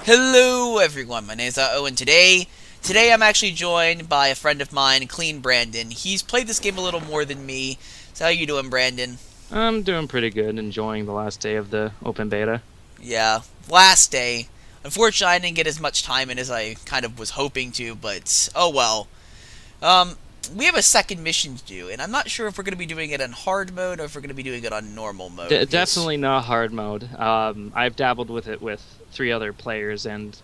Hello everyone, my name is TheUhhoh, and today I'm actually joined by a friend of mine, Clean Brandon. He's played this game a little more than me. So how you doing, Brandon? I'm doing pretty good, enjoying the last day of the open beta. Yeah, last day. Unfortunately, I didn't get as much time in as I kind of was hoping to, but oh well. Um, we have a second mission to do, and I'm not sure if we're going to be doing it on hard mode or if we're going to be doing it on normal mode. Because Definitely not hard mode. I've dabbled with it with 3 other players, and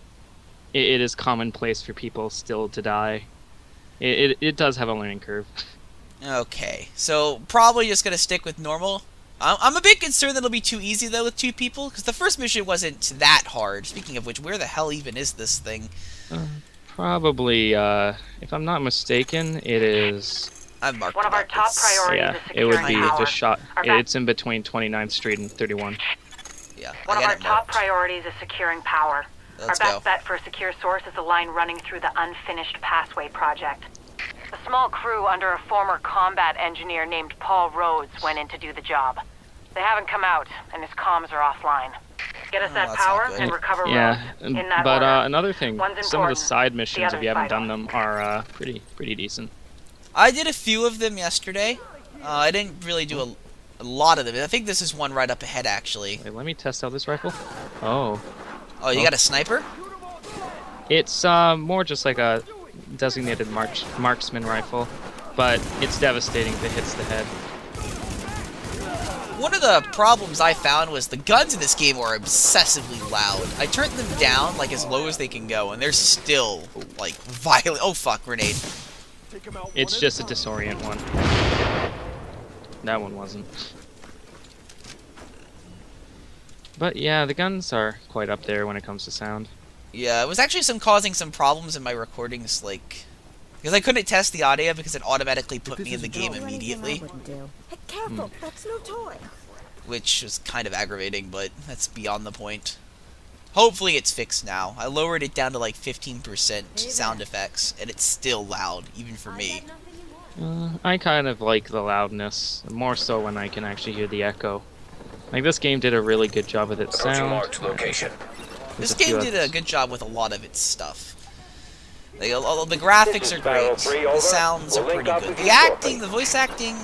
it is commonplace for people still to die. It does have a learning curve. okay, so probably just going to stick with normal. I'm a bit concerned that it'll be too easy, though, with 2 people, because the first mission wasn't that hard. Speaking of which, where the hell even is this thing? Uh, Probably, if I'm not mistaken, it is. I've marked One it of our up. top It's, priorities Yeah, is it would securing be power. just shot. Our back- It's in between 29th Street and 31. yeah, One I of got our it top marked. priorities is securing power. Let's our go. best bet for a secure source is a line running through the unfinished passway project. A small crew under a former combat engineer named Paul Rhodes went in to do the job. They haven't come out, and his comms are offline. Get us Oh, that that's not power good. and recover Yeah, Rhodes in that but order. another thing, One's some of the important, side the missions, if other's you haven't vital. done them, are pretty decent. I did a few of them yesterday. I didn't really do a lot of them. I think this is one right up ahead, actually. Wait, let me test out this rifle. Oh. Oh, you got a sniper? It's more just like a designated marksman rifle, but it's devastating if it hits the head. One of the problems I found was the guns in this game are obsessively loud. I turned them down, like, as low as they can go, and they're still, like, violent. Oh, fuck, grenade. It's just a disorient one. That one wasn't. But yeah, the guns are quite up there when it comes to sound. Yeah, it was actually causing some problems in my recordings, like... Because I couldn't test the audio because it automatically put me in the game immediately. Hey, careful, that's no toy. Which was kind of aggravating, but that's beyond the point. Hopefully it's fixed now. I lowered it down to like 15% sound effects, and it's still loud, even for me. I kind of like the loudness, more so when I can actually hear the echo. Like, this game did a really good job with its sound. Marked location. This game did a good job with a lot of its stuff. Like, the graphics are great, the sounds are pretty good. The acting, the voice acting,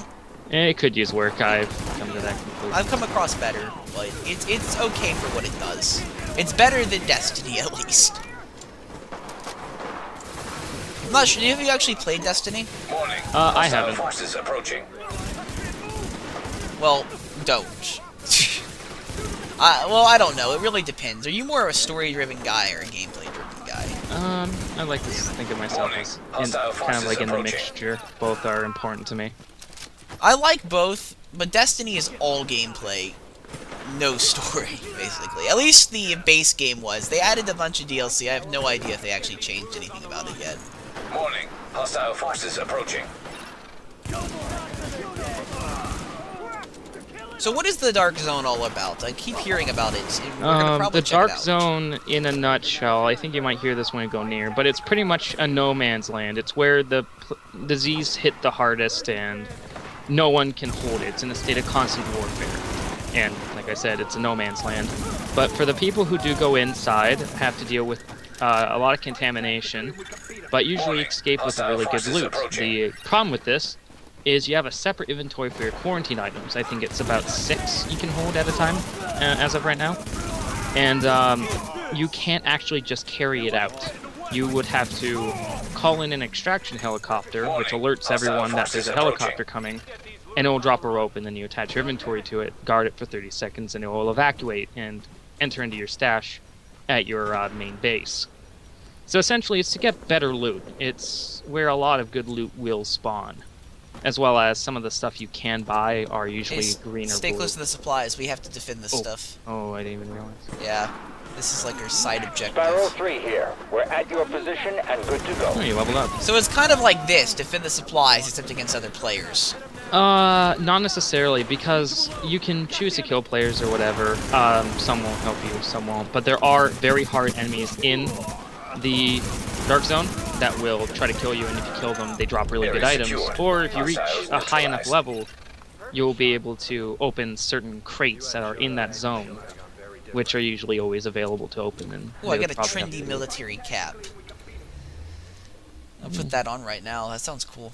It could use work, I've come to that conclusion. I've come across better, but it's okay for what it does. It's better than Destiny, at least. I'm not sure, have you actually played Destiny? Warning. I haven't. Forces approaching. Well, don't. Well, I don't know. It really depends. Are you more of a story-driven guy or a gameplay-driven guy? I like to think of myself as kind of like in the mixture. Both are important to me. I like both, but Destiny is all gameplay, no story, basically. At least the base game was. They added a bunch of DLC. I have no idea if they actually changed anything about it yet. Warning. Hostile forces approaching. So what is the Dark Zone all about? I keep hearing about it. We're gonna probably The check Dark it out. Zone, in a nutshell, I think you might hear this when you go near, but it's pretty much a no man's land. It's where the disease hit the hardest and no one can hold it. It's in a state of constant warfare. And, like I said, it's a no man's land. But for the people who do go inside, have to deal with a lot of contamination, but usually escape with a really good loot. The problem with this is you have a separate inventory for your quarantine items. I think it's about 6 you can hold at a time, as of right now. And you can't actually just carry it out. You would have to call in an extraction helicopter, which alerts everyone that there's a helicopter coming, and it will drop a rope, and then you attach your inventory to it, guard it for 30 seconds, and it will evacuate and enter into your stash at your main base. So essentially, it's to get better loot. It's where a lot of good loot will spawn. As well as some of the stuff you can buy are usually Hey, green or stay blue. close to the supplies. We have to defend this stuff. Oh, I didn't even realize. Yeah. This is like our side objective. Sparrow 3 here. We're at your position and good to go. Oh, you leveled up. So it's kind of like this, defend the supplies, except against other players. Not necessarily, because you can choose to kill players or whatever. Some won't help you, some won't. But there are very hard enemies in the Dark Zone that will try to kill you, and if you kill them, they drop really good items. Or if you reach a high enough level, you'll be able to open certain crates that are in that zone, which are usually always available to open. And Oh, I they got would a probably have trendy to- military cap. I'll put that on right now. That sounds cool.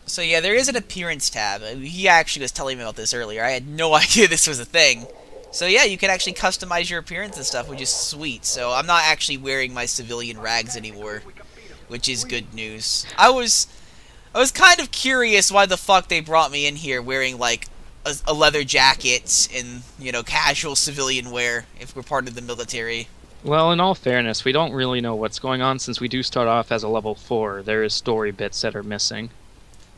So yeah, there is an appearance tab. He actually was telling me about this earlier. I had no idea this was a thing. So yeah, you can actually customize your appearance and stuff, which is sweet. So I'm not actually wearing my civilian rags anymore, which is good news. I was kind of curious why the fuck they brought me in here wearing like a leather jacket and, you know, casual civilian wear if we're part of the military. Well, in all fairness, we don't really know what's going on since we do start off as a level 4. There is story bits that are missing.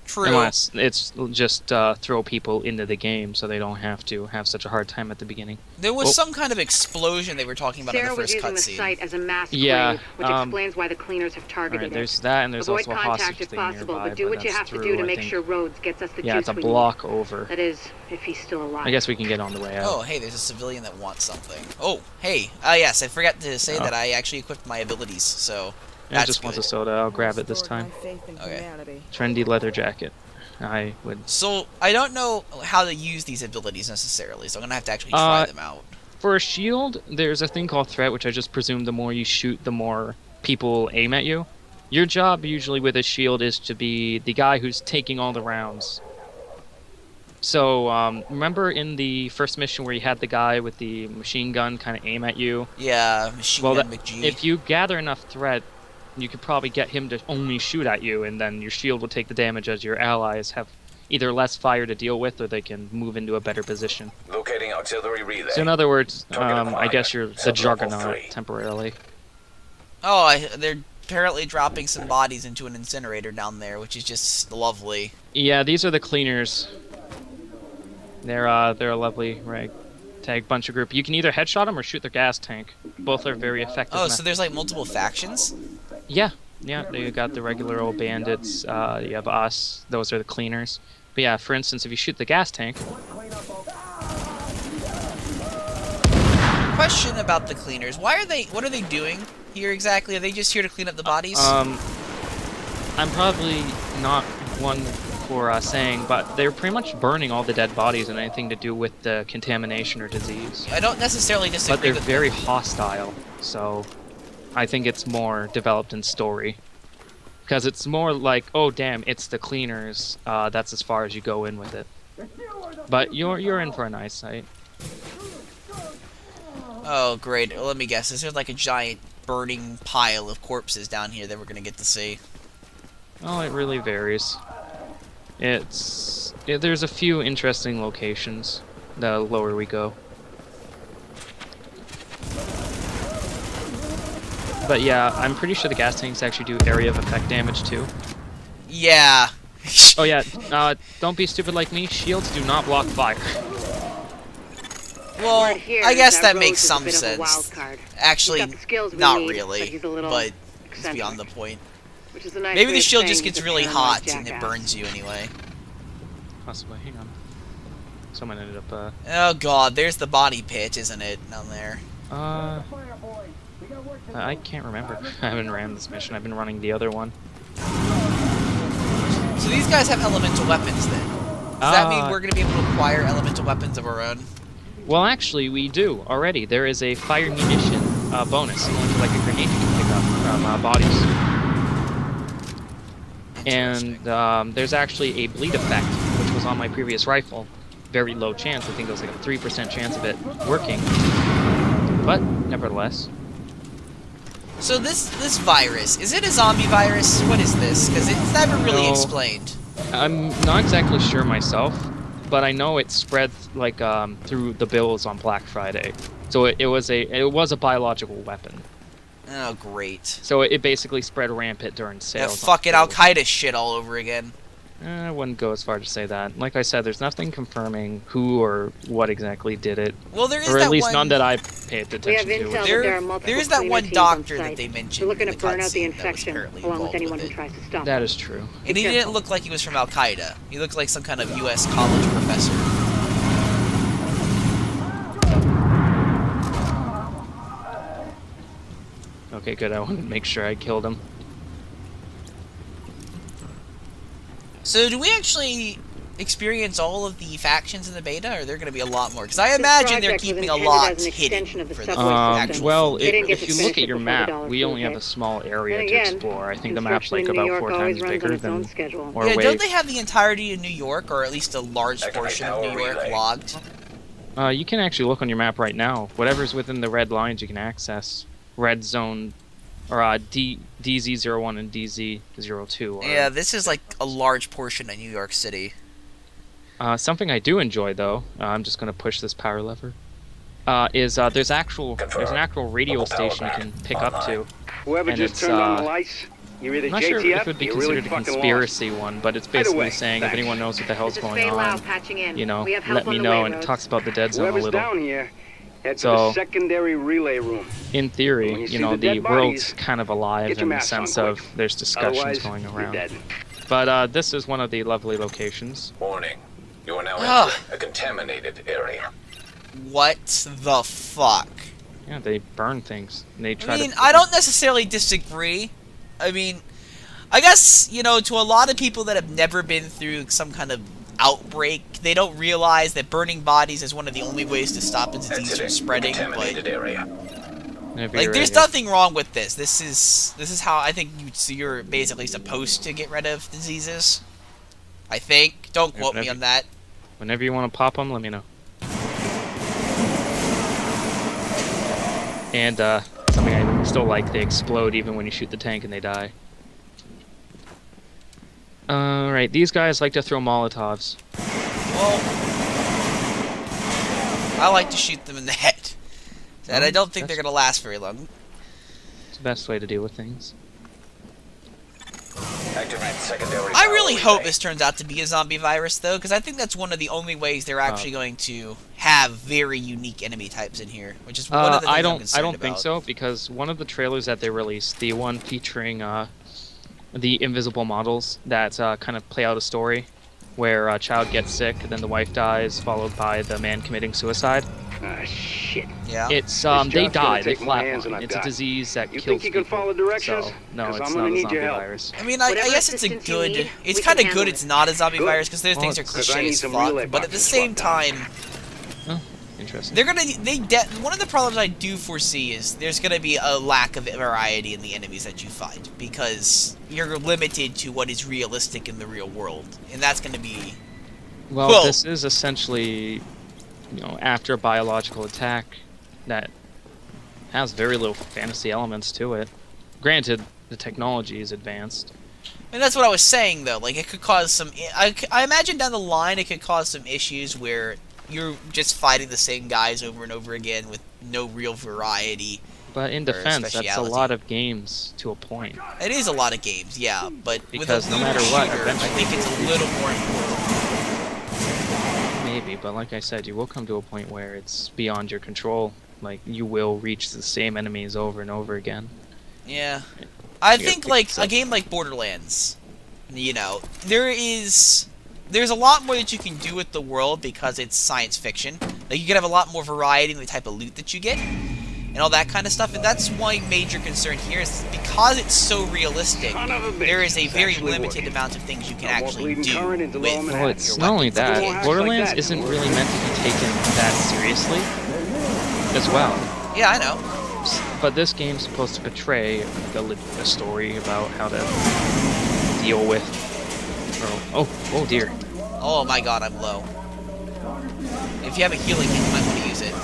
True. Unless it's just throw people into the game so they don't have to have such a hard time at the beginning. There was some kind of explosion they were talking about in Sarah the was first using the cutscene. site as a mass Yeah, grave, which explains why the cleaners have targeted Alright, it. there's that, and there's Avoid also a contact hostage if thing possible, nearby, but do what you that's have to through, do to I make think. sure Rhodes gets us the Yeah, juice it's a we block over. need. That is, if he's still alive. I guess we can get on the way out. Oh, hey, there's a civilian that wants something. Oh, hey. Yes, I forgot to say that I actually equipped my abilities, so I that's just wants a good. soda. I'll grab it this time. Okay. Trendy leather jacket. I would. So, I don't know how to use these abilities necessarily, so I'm gonna have to actually try them out. For a shield, there's a thing called threat, which I just presume the more you shoot, the more people aim at you. Your job usually with a shield is to be the guy who's taking all the rounds. So, remember in the first mission where you had the guy with the machine gun kind of aim at you? Yeah, Machine Gun McGee. If you gather enough threat, you could probably get him to only shoot at you, and then your shield will take the damage as your allies have either less fire to deal with, or they can move into a better position. Locating auxiliary relay. So in other words, Target I acquired. guess you're the Sublevel Juggernaut 3. temporarily. Oh, they're apparently dropping some bodies into an incinerator down there, which is just lovely. Yeah, these are the cleaners. They're a lovely ragtag bunch of group. You can either headshot them or shoot their gas tank. Both are very effective. Oh, so there's like multiple factions? Yeah, they got the regular old bandits. You have us. Those are the cleaners. But yeah, for instance, if you shoot the gas tank, Question about the cleaners. What are they doing here exactly? Are they just here to clean up the bodies? I'm probably not one for saying, but they're pretty much burning all the dead bodies and anything to do with the contamination or disease. I don't necessarily disagree But they're with very hostile, so I think it's more developed in story. Because it's more like, oh damn, it's the cleaners. That's as far as you go in with it. But you're in for a nice sight. Oh, great. Let me guess. Is there like a giant burning pile of corpses down here that we're going to get to see? Oh, it really varies. There's a few interesting locations the lower we go. But yeah, I'm pretty sure the gas tanks actually do area of effect damage too. Yeah. Oh yeah, don't be stupid like me. Shields do not block fire. Well, Word here I is guess that that makes Rhodes is a some bit of a sense. wild card. Actually, He's got the skills we not need, really, but he's a little but it's eccentric, beyond the point. which is a nice Maybe way the of shield saying just he's gets a really paranoid hot and it jackass. burns you anyway. Possibly, hang on. Someone ended up, Oh god, there's the body pit, isn't it, down there? I can't remember. I haven't ran this mission. I've been running the other one. So these guys have elemental weapons then. Does that mean we're going to be able to acquire elemental weapons of our own? Well, actually, we do already. There is a fire munition bonus, similar to like a grenade you can pick up from bodies. And there's actually a bleed effect, which was on my previous rifle. Very low chance. I think it was like a 3% chance of it working. But nevertheless. So this virus, is it a zombie virus? What is this? Because it's never really No. explained. I'm not exactly sure myself, but I know it spread like through the bills on Black Friday. So it was a biological weapon. Oh, great. So it basically spread rampant during That sales. fucking Al-Qaeda shit all over again. I wouldn't go as far to say that. Like I said, there's nothing confirming who or what exactly did it, Well, there is or that at least one... none that I paid attention We have to. intel that There- there are multiple there's that cleaner one teams doctor on that site. they mentioned They're looking in to the burn out the cutscene that was infection, apparently along with involved anyone with who it. tries to stop That it. is true. And he didn't look like he was from Al-Qaeda. He looked like some kind of U.S. college professor. Okay, good. I wanted to make sure I killed him. So do we actually experience all of the factions in the beta, or are there going to be a lot more? Because I imagine they're project was keeping a intended lot as an hidden extension of the for the subway actual Well, They didn't get if to you finish look at it your before the map, dollar we flew only have hit. a small area Then to again, explore. I think the map's construction like in New about York 4 always times runs on bigger its own than schedule. or Yeah, way. don't they have the entirety of New York, or at least a large Activate portion of power New York relay. logged? You can actually look on your map right now. Whatever's within the red lines, you can access. Red zone, or DZ01 and DZ02. Yeah, this is like a large portion of New York City. Something I do enjoy, though, I'm just going to push this power lever, is there's an actual radio Local power station you can plant pick up to. Whoever And just it's, turned on the lights, you're either I'm not sure JTF if it would be or you're really considered a fucking conspiracy one, but it's basically way, saying if thanks. anyone knows what the hell's This is going Faye Lau on, patching in. you know, We have help let on me the know. way, And it Rhodes. talks about the dead zone a Whoever's little. down here, head to So- the secondary relay room. In When theory, you you see know, the the dead world's bodies, kind of alive get your in the masks on sense quick. of there's discussions Otherwise, going you're around. dead. But this is one of the lovely locations. Warning. You are now Ugh. entering a contaminated area. What the fuck? Yeah, they burn things. And they try I mean, to. I don't necessarily disagree. I mean, I guess, you know, to a lot of people that have never been through some kind of outbreak, they don't realize that burning bodies is one of the only ways to stop a disease from Exiting spreading, contaminated but, area. Whenever like, you're there's ready. nothing wrong with this. This is how I think you're basically supposed to get rid of diseases. I think. Don't quote me on that. Whenever you want to pop them, let me know. And something I still like, they explode even when you shoot the tank and they die. Alright, these guys like to throw Molotovs. Well, I like to shoot them in the head. And I don't think they're going to last very long. It's the best way to deal with things. Activate secondary I power really relay. hope this turns out to be a zombie virus, though, because I think that's one of the only ways they're actually going to have very unique enemy types in here, which is one of the things I I'm don't concerned think about. so, because one of the trailers that they released, the one featuring the invisible models that kind of play out a story where a child gets sick, and then the wife dies, followed by the man committing suicide. Ah, shit. Yeah. It's This they job's gonna die, they take more hands than flatline. I've It's a got. disease that You kills think you can people. follow directions? So, no, 'Cause it's I'm not gonna a need zombie your help. virus. I mean, I Whatever guess it's a assistance you good... need, It's we kind can of handle good it. it's not a zombie Good. virus, because those Well, things are 'cause I cliche need as some fuck, relay but at the boxes same swapped out. time... Oh, interesting. They're gonna. One of the problems I do foresee is there's gonna be a lack of variety in the enemies that you fight, because you're limited to what is realistic in the real world, and that's gonna be... Well, Well- this is essentially, you know, after a biological attack that has very little fantasy elements to it. Granted, the technology is advanced. And that's what I was saying, though. Like, it could cause some... I imagine down the line it could cause some issues where you're just fighting the same guys over and over again with no real variety. But in Or defense, that's a speciality. lot of games to a point. It is a lot of games, yeah, but Because with a no matter looter what, shooter, I eventually- think it's a little more important. Maybe, but like I said, you will come to a point where it's beyond your control. Like, you will reach the same enemies over and over again. Yeah. I You gotta think, pick like, this a up. game like Borderlands, you know, there's a lot more that you can do with the world because it's science fiction. Like, you can have a lot more variety in the type of loot that you get, and all that kind of stuff, and that's my major concern here, is because it's so realistic, Son of a bitch. there is a It's very actually limited working. amount of things you can No more actually bleeding do current into with Lawman Well, Your it's weapons not only like that. that. Borderlands Like that. isn't really meant to be taken that seriously as well. Yeah, I know. But this game's supposed to portray a story about how to deal with... Oh dear. Oh my god, I'm low. If you have a healing kit, you might want to use it.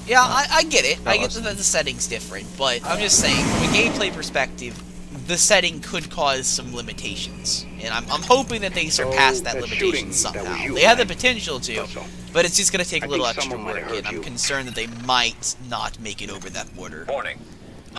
Yeah, I get it. I get that the setting's different, but I'm just saying, from a gameplay perspective, the setting could cause some limitations. And I'm hoping that they surpass that that limitation shooting, that was somehow. you, They have the right? potential to, So. but it's just going to take I a little think extra someone might work, have heard and I'm you. concerned that they might not make it over that border. Warning.